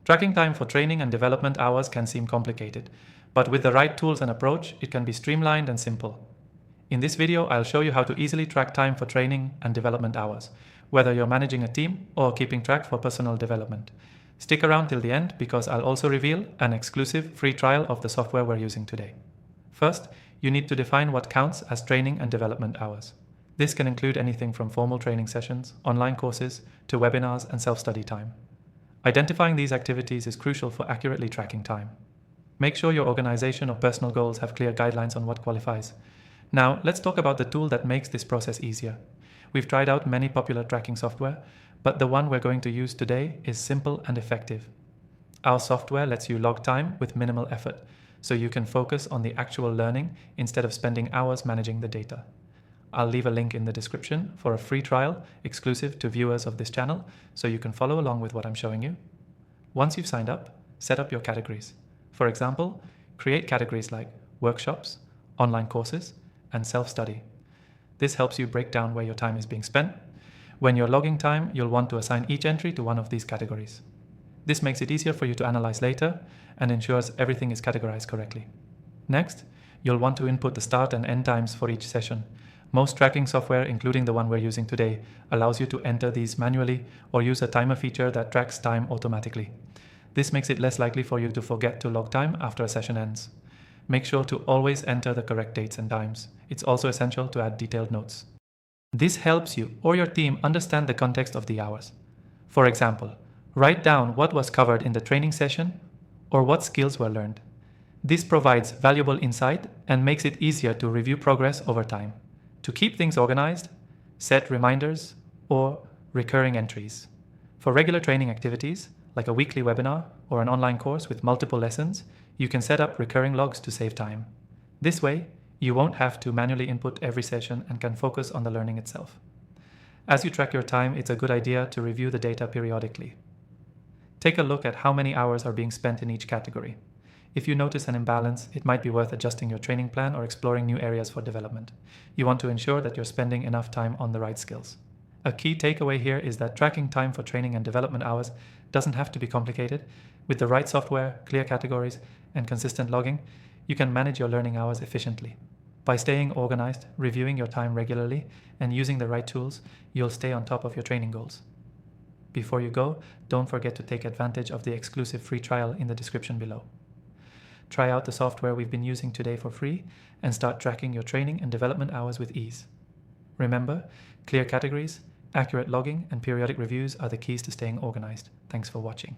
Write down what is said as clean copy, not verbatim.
Tracking time for training and development hours can seem complicated, but with the right tools and approach, it can be streamlined and simple. In this video, I'll show you how to easily track time for training and development hours, whether you're managing a team or keeping track for personal development. Stick around till the end because I'll also reveal an exclusive free trial of the software we're using today. First, you need to define what counts as training and development hours. This can include anything from formal training sessions, online courses, to webinars and self-study time. Identifying these activities is crucial for accurately tracking time. Make sure your organization or personal goals have clear guidelines on what qualifies. Now, let's talk about the tool that makes this process easier. We've tried out many popular tracking software, but the one we're going to use today is simple and effective. Our software lets you log time with minimal effort, so you can focus on the actual learning instead of spending hours managing the data. I'll leave a link in the description for a free trial exclusive to viewers of this channel, so you can follow along with what I'm showing you. Once you've signed up, set up your categories. For example, create categories like workshops, online courses, and self-study. This helps you break down where your time is being spent. When you're logging time, you'll want to assign each entry to one of these categories. This makes it easier for you to analyze later and ensures everything is categorized correctly. Next, you'll want to input the start and end times for each session. Most tracking software, including the one we're using today, allows you to enter these manually or use a timer feature that tracks time automatically. This makes it less likely for you to forget to log time after a session ends. Make sure to always enter the correct dates and times. It's also essential to add detailed notes. This helps you or your team understand the context of the hours. For example, write down what was covered in the training session or what skills were learned. This provides valuable insight and makes it easier to review progress over time. To keep things organized, set reminders or recurring entries. For regular training activities, like a weekly webinar or an online course with multiple lessons, you can set up recurring logs to save time. This way, you won't have to manually input every session and can focus on the learning itself. As you track your time, it's a good idea to review the data periodically. Take a look at how many hours are being spent in each category. If you notice an imbalance, it might be worth adjusting your training plan or exploring new areas for development. You want to ensure that you're spending enough time on the right skills. A key takeaway here is that tracking time for training and development hours doesn't have to be complicated. With the right software, clear categories, and consistent logging, you can manage your learning hours efficiently. By staying organized, reviewing your time regularly, and using the right tools, you'll stay on top of your training goals. Before you go, don't forget to take advantage of the exclusive free trial in the description below. Try out the software we've been using today for free and start tracking your training and development hours with ease. Remember, clear categories, accurate logging, and periodic reviews are the keys to staying organized. Thanks for watching.